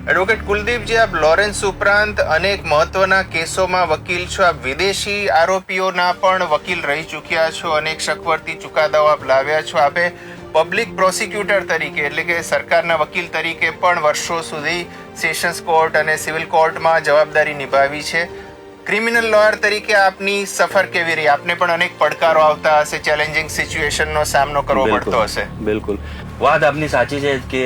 Advocate કુલદીપજી, આપ Lawrence ઉપરાંત અનેક મહત્વના કેસોમાં વકીલ છો. આપ વિદેશી આરોપીઓના પણ વકીલ રહી ચૂક્યા છો. અનેક શકવર્તી ચુકાદાઓ આપ લાવ્યા છો. આપે પબ્લિક પ્રોસિક્યુટર તરીકે એટલે કે સરકારના વકીલ તરીકે પણ વર્ષો સુધી સેશન્સ કોર્ટ અને સિવિલ કોર્ટમાં જવાબદારી નિભાવી છે. ક્રિમિનલ લોયર તરીકે આપની સફર કેવી રહી? આપને પણ અનેક પડકારો આવતા હશે, ચેલેન્જિંગ સિચ્યુએશનનો સામનો કરવો પડતો હશે. બિલકુલ, વાત આપની સાચી છે કે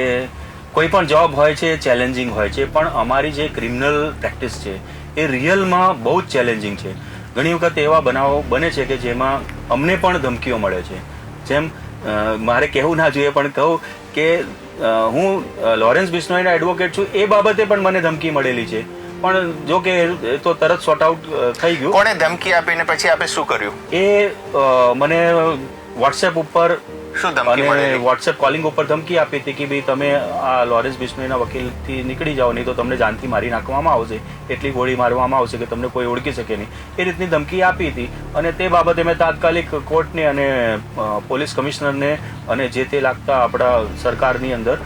કોઈ પણ જોબ હોય છે ચેલેન્જિંગ હોય છે, પણ અમારી જે ક્રિમિનલ પ્રેક્ટિસ છે એ રિયલમાં બહુ જ ચેલેન્જિંગ છે. ઘણી વખત એવા બનાવો બને છે કે જેમાં અમને પણ ધમકીઓ મળે છે. જેમ મારે કહેવું ના જોઈએ પણ કહું કે હું લોરેન્સ બિશ્નોઈના એડવોકેટ છું, એ બાબતે પણ મને ધમકી મળેલી છે. પણ જો કે એ તો તરત સોર્ટ આઉટ થઈ ગયું. કોણે ધમકી આપીને પછી આપે શું કર્યું? એ મને વોટ્સએપ ઉપર શું ધમકી મળેલી? વોટ્સએપ કોલિંગ ઉપર ધમકી આપી હતી કે ભાઈ તમે આ લોરેન્સ બિશ્નોઈના વકીલથી નીકળી જાઓ, નહીં તો તમને જાનથી મારી નાખવામાં આવશે, એટલી ગોળી મારવામાં આવશે કે તમને કોઈ ઓળખી શકે નહીં. એ રીતની ધમકી આપી હતી અને તે બાબતે મેં તાત્કાલિક કોર્ટને અને પોલીસ કમિશનરને અને જે તે લાગતા આપણા સરકારની અંદર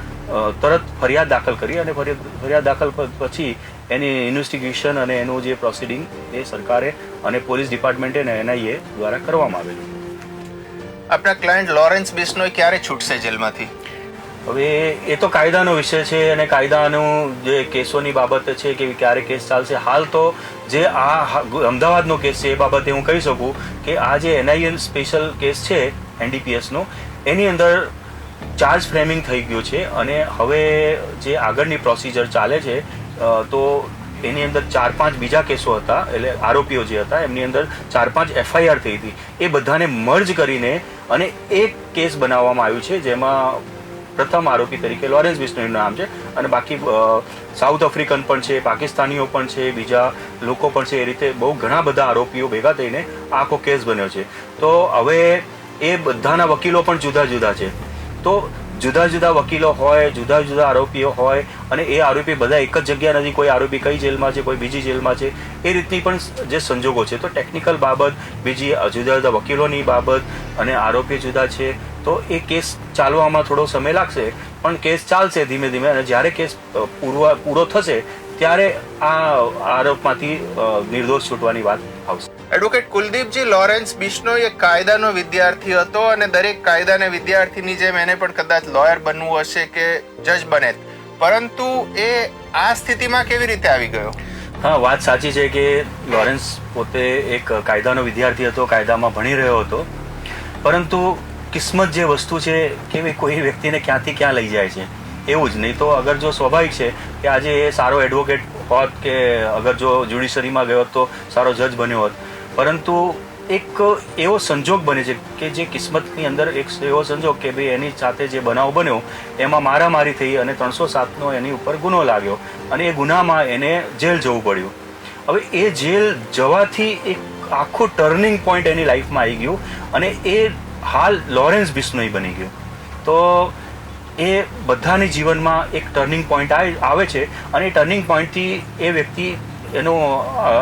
તરત ફરિયાદ દાખલ કરી અને ફરિયાદ દાખલ પછી એની ઇન્વેસ્ટિગેશન અને એનું જે પ્રોસિડિંગ એ સરકારે અને પોલીસ ડિપાર્ટમેન્ટે અને NIA દ્વારા કરવામાં આવેલું. આપના ક્લાયન્ટ લોરેન્સ બિશ્નોઈ ક્યારે છૂટશે જેલમાંથી? હવે એ તો કાયદાનો વિષય છે અને કાયદાનું જે કેસોની બાબત છે કે ક્યારે કેસ ચાલશે. હાલ તો જે આ અમદાવાદનો કેસ છે એ બાબતે હું કહી શકું કે આ જે NIA સ્પેશિયલ કેસ છે NDPSનો, એની અંદર ચાર્જ ફ્રેમિંગ થઈ ગયું છે અને હવે જે આગળની પ્રોસિજર ચાલે છે તો એની અંદર 4-5 બીજા કેસો હતા, એટલે આરોપીઓ જે હતા એમની અંદર 4-5 FIR થઈ હતી. એ બધાને મર્જ કરીને અને એક કેસ બનાવવામાં આવ્યું છે, જેમાં પ્રથમ આરોપી તરીકે લોરેન્સ બિશ્નોઈનું નામ છે અને બાકી સાઉથ આફ્રિકન પણ છે, પાકિસ્તાનીઓ પણ છે, બીજા લોકો પણ છે. એ રીતે બહુ ઘણા બધા આરોપીઓ ભેગા થઈને આખો કેસ બન્યો છે. તો હવે એ બધાના વકીલો પણ જુદા જુદા છે. તો જુદા જુદા વકીલો હોય, જુદા જુદા આરોપીઓ હોય અને એ આરોપી બધા એક જ જગ્યા નથી. કોઈ આરોપી કઈ જેલમાં છે, કોઈ બીજી જેલમાં છે, એ રીતની પણ જે સંજોગો છે. તો ટેકનિકલ બાબત, બીજી જુદા જુદા વકીલોની બાબત અને આરોપી જુદા છે. તો એ કેસ ચાલવામાં થોડો સમય લાગશે, પણ કેસ ચાલશે ધીમે ધીમે અને જ્યારે કેસ પૂરો થશે ત્યારે આ આરોપમાંથી નિર્દોષ છૂટવાની વાત આવશે. એડવોકેટ કુલદીપજી, લોરેન્સ બિશ્નોઈ એક કાયદાનો વિદ્યાર્થી હતો અને દરેક કાયદાના વિદ્યાર્થીની જેમ એને પણ કદાચ લોયર બનવું હશે કે જજ બને, પરંતુ એ આ સ્થિતિમાં કેવી રીતે આવી ગયો? હા, વાત સાચી છે કે લોરેન્સ પોતે એક કાયદાનો વિદ્યાર્થી હતો, કાયદામાં ભણી રહ્યો હતો, પરંતુ કિસ્મત જે વસ્તુ છે કે કોઈ વ્યક્તિને ક્યાંથી ક્યાં લઈ જાય છે એવું જ. નહીં તો અગર જો સ્વાભાવિક છે કે આજે એ સારો એડવોકેટ હોત કે અગર જો જ્યુડિશરીમાં ગયો તો સારો જજ બન્યો હોત, પરંતુ એક એવો સંજોગ બને છે કે જે કિસ્મતની અંદર એક એવો સંજોગ કે ભાઈ એની સાથે જે બનાવ બન્યો એમાં મારામારી થઈ અને 307નો એની ઉપર ગુનો લાગ્યો અને એ ગુનામાં એને જેલ જવું પડ્યું. હવે એ જેલ જવાથી એક આખું ટર્નિંગ પોઈન્ટ એની લાઈફમાં આવી ગયું અને એ હાલ લોરેન્સ બિશ્નોઈ બની ગયો. તો એ બધાની જીવનમાં એક ટર્નિંગ પોઈન્ટ આવે છે અને એ ટર્નિંગ પોઈન્ટથી એ વ્યક્તિ એનું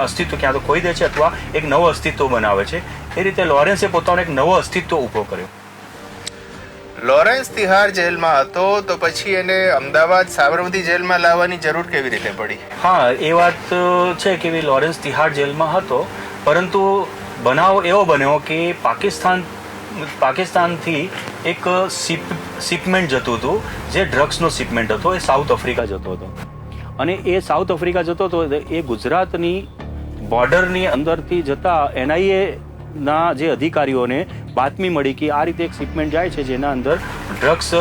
અસ્તિત્વ ક્યાં તો ખોઈ દે છે અથવા એક નવો અસ્તિત્વ બનાવે છે. એ રીતે લોરેન્સે પોતાનો એક નવો અસ્તિત્વ ઊભો કર્યો. લોરેન્સ તિહાર જેલમાં હતો તો પછી એને અમદાવાદ સાબરમતી જેલમાં લાવવાની જરૂર કેવી રીતે પડી? હા, એ વાત છે કે લોરેન્સ તિહાર જેલમાં હતો, પરંતુ બનાવ એવો બન્યો કે પાકિસ્તાનથી એક શિપમેન્ટ જતું હતું, જે ડ્રગ્સનો શિપમેન્ટ હતો. એ સાઉથ આફ્રિકા જતો હતો અને એ સાઉથ આફ્રિકા જતો હતો એ ગુજરાતની બોર્ડરની અંદરથી જતા NIA ના જે અધિકારીઓને બાતમી મળી કે આ રીતે એક શિપમેન્ટ જાય છે જેના અંદર ડ્રગ્સ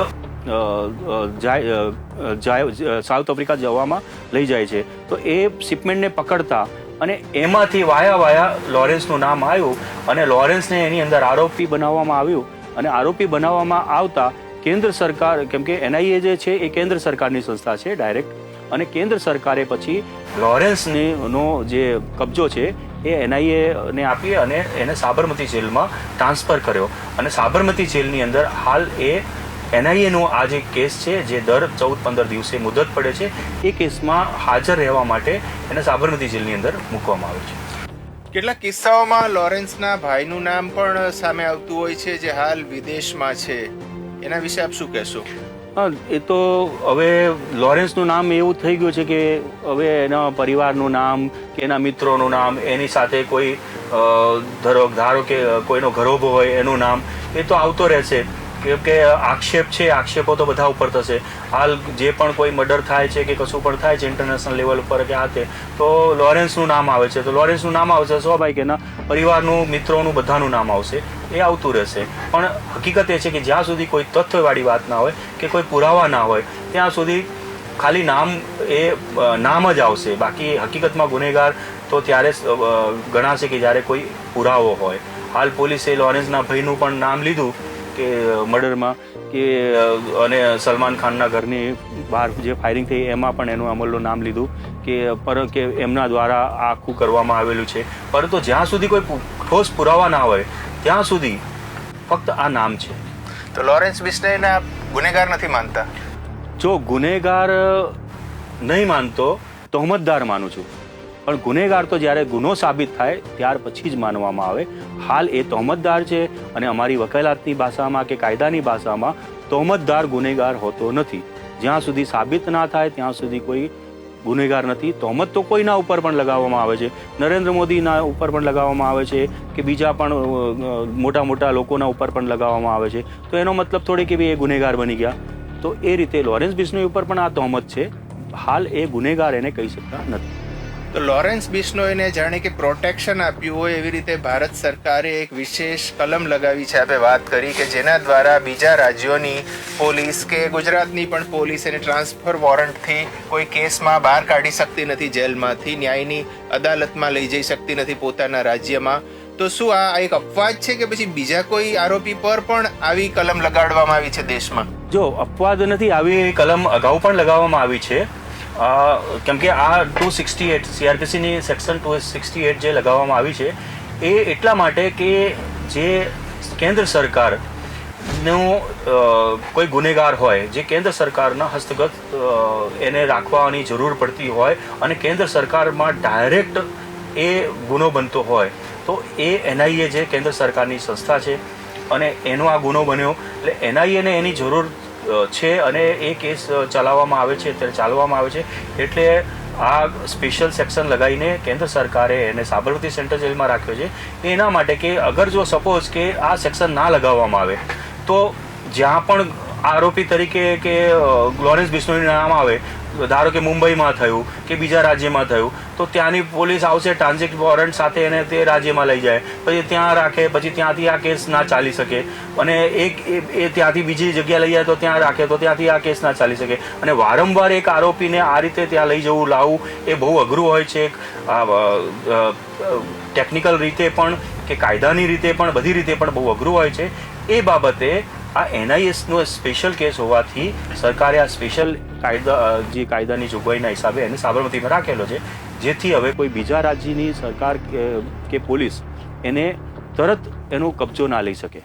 સાઉથ આફ્રિકા જવામાં લઈ જાય છે. તો એ શિપમેન્ટને પકડતા અને એમાંથી વાયા લોરેન્સનું નામ આવ્યું અને લોરેન્સને એની અંદર આરોપી બનાવવામાં આવ્યું અને આરોપી બનાવવામાં આવતા કેન્દ્ર સરકાર, કેમ કે NIA જે છે એ કેન્દ્ર સરકારની સંસ્થા છે ડાયરેક્ટ, અને કેન્દ્ર સરકારે પછી લોરેન્સનો જે કબજો છે એ NIA ને આપી અને એને સાબરમતી જેલમાં ટ્રાન્સફર કર્યો અને સાબરમતી જેલની અંદર હાલ એ NIA નો આ જે કેસ છે જે દર 14-15 દિવસે મુદત પડે છે, એ કેસમાં હાજર રહેવા માટે એને સાબરમતી જેલની અંદર મૂકવામાં આવે છે. કેટલાક કિસ્સાઓમાં લોરેન્સના ભાઈનું નામ પણ સામે આવતું હોય છે જે હાલ વિદેશમાં છે, એના વિશે આપ શું કહેશો? હા, એ તો હવે લોરેન્સનું નામ એવું થઈ ગયું છે કે હવે એના પરિવારનું નામ કે એના મિત્રોનું નામ, એની સાથે કોઈ ધારો કે કોઈનો ઘરોબો હોય એનું નામ, એ તો આવતો રહેશે. કે આક્ષેપ છે, આક્ષેપો તો બધા ઉપર થશે. હાલ જે પણ કોઈ મર્ડર થાય છે કે કશું પણ થાય છે ઇન્ટરનેશનલ લેવલ ઉપર કે આ તે, તો લોરેન્સનું નામ આવે છે. તો લોરેન્સનું નામ આવશે, સ્વાભાવિક એના પરિવારનું, મિત્રોનું, બધાનું નામ આવશે. એ આવતું રહેશે. પણ હકીકત એ છે કે જ્યાં સુધી કોઈ તથ્યવાળી વાત ના હોય કે કોઈ પુરાવા ના હોય ત્યાં સુધી ખાલી નામ એ નામ જ આવશે. બાકી હકીકતમાં ગુનેગાર તો ત્યારે ગણાશે કે જ્યારે કોઈ પુરાવો હોય. હાલ પોલીસે લોરેન્સના ભાઈનું પણ નામ લીધું કે મર્ડરમાં, કે અને સલમાન ખાનના ઘરની બહાર જે ફાયરિંગ થઈ એમાં પણ એનું અમલનું નામ લીધું કે એમના દ્વારા આખું કરવામાં આવેલું છે. પરંતુ જ્યાં સુધી કોઈ ઠોસ પુરાવા ના હોય ત્યાં સુધી ફક્ત આ નામ છે. તો લોરેન્સ બિશ્નોઈના ગુનેગાર નથી માનતા? જો ગુનેગાર નહીં માનતો, તહોમતદાર માનું છું. પણ ગુનેગાર તો જ્યારે ગુનો સાબિત થાય ત્યાર પછી જ માનવામાં આવે. હાલ એ તહોમતદાર છે અને અમારી વકાલતની ભાષામાં કે કાયદાની ભાષામાં તહોમતદાર ગુનેગાર હોતો નથી. જ્યાં સુધી સાબિત ના થાય ત્યાં સુધી કોઈ ગુનેગાર નથી. તહોમત તો કોઈના ઉપર પણ લગાવવામાં આવે છે. નરેન્દ્ર મોદીના ઉપર પણ લગાવવામાં આવે છે કે બીજા પણ મોટા મોટા લોકોના ઉપર પણ લગાવવામાં આવે છે. તો એનો મતલબ થોડી કે એ ગુનેગાર બની ગયા. તો એ રીતે લોરેન્સ બિશ્નોઈ ઉપર પણ આ તહોમત છે. હાલ એ ગુનેગાર એને કહી શકતા નથી. તો લોરેન્સ બિશ્નોઈને જાણે કે પ્રોટેક્શન આપ્યું હોય એવી રીતે ભારત સરકારે એક વિશેષ કલમ લગાવી છે. આપણે વાત કરી કે જેના દ્વારા બીજા રાજ્યોની પોલીસ કે ગુજરાતની પણ પોલીસ એને ટ્રાન્સફર વોરંટથી કોઈ કેસમાં બહાર કાઢી શકતી નથી, જેલમાંથી ન્યાયની અદાલતમાં લઈ જઈ શકતી નથી પોતાના રાજ્યમાં. તો શું આ એક અપવાદ છે કે પછી બીજા કોઈ આરોપી પર પણ આવી કલમ લગાડવામાં આવી છે દેશમાં? જો અપવાદ નથી, આવી કલમ અગાઉ પણ લગાવવામાં આવી છે. કેમ કે આ 268 સીઆરપીસીની સેક્શન 268 જે લગાવવામાં આવી છે એ એટલા માટે કે જે કેન્દ્ર સરકારનું કોઈ ગુનેગાર હોય, જે કેન્દ્ર સરકારના હસ્તગત એને રાખવાની જરૂર પડતી હોય અને કેન્દ્ર સરકારમાં ડાયરેક્ટ એ ગુનો બનતો હોય, તો એ એનઆઈએ જે કેન્દ્ર સરકારની સંસ્થા છે અને એનો આ ગુનો બન્યો એટલે એનઆઈએને એની જરૂર છે અને એ કેસ ચલાવવામાં આવે છે, અત્યારે ચાલવામાં આવે છે. એટલે આ સ્પેશિયલ સેક્શન લગાવીને કેન્દ્ર સરકારે એને સાબરમતી સેન્ટ્રલ જેલમાં રાખ્યો છે. એના માટે કે અગર જો સપોઝ કે આ સેક્શન ના લગાવવામાં આવે તો જ્યાં પણ આરોપી તરીકે કે લોરેન્સ બિશ્નોઈનું નામ આવે, ધારો કે મુંબઈમાં થયું કે બીજા રાજ્યમાં થયું, તો ત્યાંની પોલીસ આવશે ટ્રાન્ઝિટ વોરંટ સાથે એને તે રાજ્યમાં લઈ જાય, પછી ત્યાં રાખે, પછી ત્યાંથી આ કેસ ના ચાલી શકે. અને એ ત્યાંથી બીજી જગ્યા લઈ જાય તો ત્યાં રાખે, તો ત્યાંથી આ કેસ ના ચાલી શકે. અને વારંવાર એક આરોપીને આ રીતે ત્યાં લઈ જવું, લાવવું એ બહુ અઘરું હોય છે. ટેકનિકલ રીતે પણ કે કાયદાની રીતે પણ, બધી રીતે પણ બહુ અઘરું હોય છે. એ બાબતે આ એનઆઈએસનો સ્પેશિયલ કેસ હોવાથી સરકારે આ સ્પેશિયલ કાયદાની જોગવાઈના હિસાબે એને સાબરમતીમાં રાખેલો છે, જેથી હવે કોઈ બીજા રાજ્યની સરકાર કે પોલીસ એને તરત એનો કબજો ના લઈ શકે.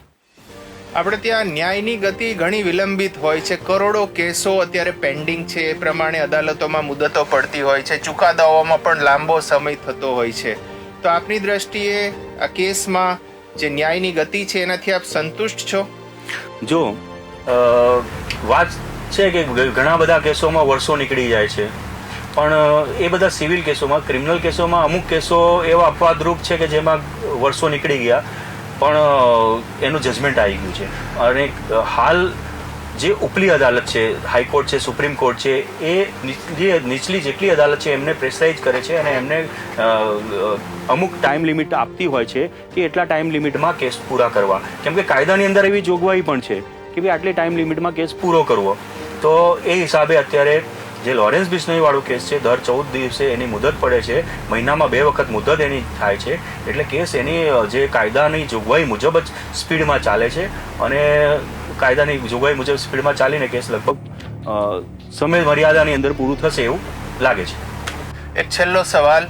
આપણે ત્યાં ન્યાયની ગતિ ઘણી વિલંબિત હોય છે. કરોડો કેસો અત્યારે પેન્ડિંગ છે, એ પ્રમાણે અદાલતોમાં મુદતો પડતી હોય છે, ચુકાદાઓમાં પણ લાંબો સમય થતો હોય છે. તો આપની દ્રષ્ટિએ આ કેસમાં જે ન્યાયની ગતિ છે એનાથી આપ સંતુષ્ટ છો? જો વાત છે કે ઘણા બધા કેસોમાં વર્ષો નીકળી જાય છે, પણ એ બધા સિવિલ કેસોમાં, ક્રિમિનલ કેસોમાં અમુક કેસો એવા અપવાદરૂપ છે કે જેમાં વર્ષો નીકળી ગયા પણ એનું જજમેન્ટ આવી ગયું છે. અને હાલ જે ઉપલી અદાલત છે, હાઈકોર્ટ છે, સુપ્રીમ કોર્ટ છે, એ નીચલી જેટલી અદાલત છે એમને પ્રેશરાઇઝ કરે છે અને એમને અમુક ટાઈમ લિમિટ આપતી હોય છે કે એટલા ટાઈમ લિમિટમાં કેસ પૂરા કરવા. કેમ કે કાયદાની અંદર એવી જોગવાઈ પણ છે કે ભાઈ આટલી ટાઈમ લિમિટમાં કેસ પૂરો કરવો. તો એ હિસાબે અત્યારે જે લોરેન્સ બિશ્નોઈ વાળું કેસ છે, દર 14 દિવસે એની મુદત પડે છે, મહિનામાં 2 વખત મુદત એની થાય છે. એટલે કેસ એની જે કાયદાની જોગવાઈ મુજબ જ સ્પીડમાં ચાલે છે અને કાયદાની જોગવાઈ મુજબ સ્પીડમાં ચાલીને કેસ લગભગ સમય મર્યાદાની અંદર પૂરું થશે એવું લાગે છે. એક છેલ્લો સવાલ,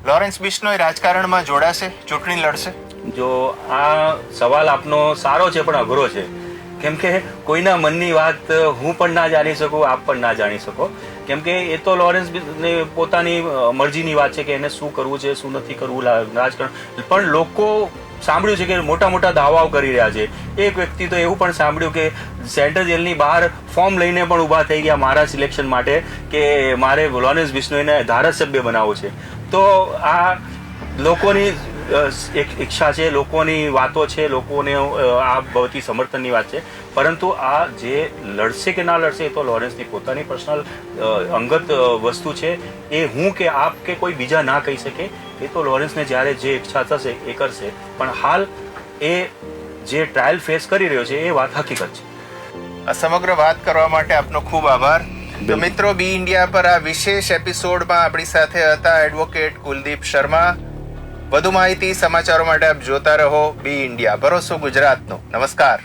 લોરેન્સ બિશ્નોઈ રાજકારણમાં જોડાશે, ચૂંટણી લડશે? જો આ સવાલ આપનો સારો છે પણ અઘરો છે. કેમ કે કોઈના મનની વાત હું પણ ના જાણી શકું, આપ પણ ના જાણી શકો. કેમ કે એ તો લોરેન્સ પોતાની મરજીની વાત છે કે એને શું કરવું છે, શું નથી કરવું રાજકારણ. પણ લોકો સાંભળ્યું છે કે મોટા મોટા દાવાઓ કરી રહ્યા છે. એક વ્યક્તિ તો એવું પણ સાંભળ્યું કે સેન્ટ્રલ જેલની બહાર ફોર્મ લઈને પણ ઊભા થઈ ગયા મારા સિલેક્શન માટે કે મારે લોરેન્સ બિશ્નોઈને ધારાસભ્ય બનાવવો છે. તો આ લોકોની એક ઈચ્છા છે, લોકોની વાતો છે, લોકોને આ બધી સમર્થનની વાત છે. પરંતુ આ જે લડશે કે ના લડશે એ તો લોરેન્સની પોતાની પર્સનલ અંગત વસ્તુ છે. એ હું કે આપ કે કોઈ બીજા ના કહી શકે. એ તો લોરેન્સને જ્યારે જે ઈચ્છા થશે એ કરશે. પણ હાલ એ જે ટ્રાયલ ફેસ કરી રહ્યો છે એ વાત હકીકત છે. આ સમગ્ર વાત કરવા માટે આપનો ખૂબ આભાર. તો મિત્રો, બી ઇન્ડિયા પર આ વિશેષ એપિસોડમાં આપણી સાથે હતા એડવોકેટ કુલદીપ શર્મા. વધુ માહિતી સમાચારો માટે આપ જોતા રહો બી ઇન્ડિયા, ભરોસો ગુજરાતનો. નમસ્કાર.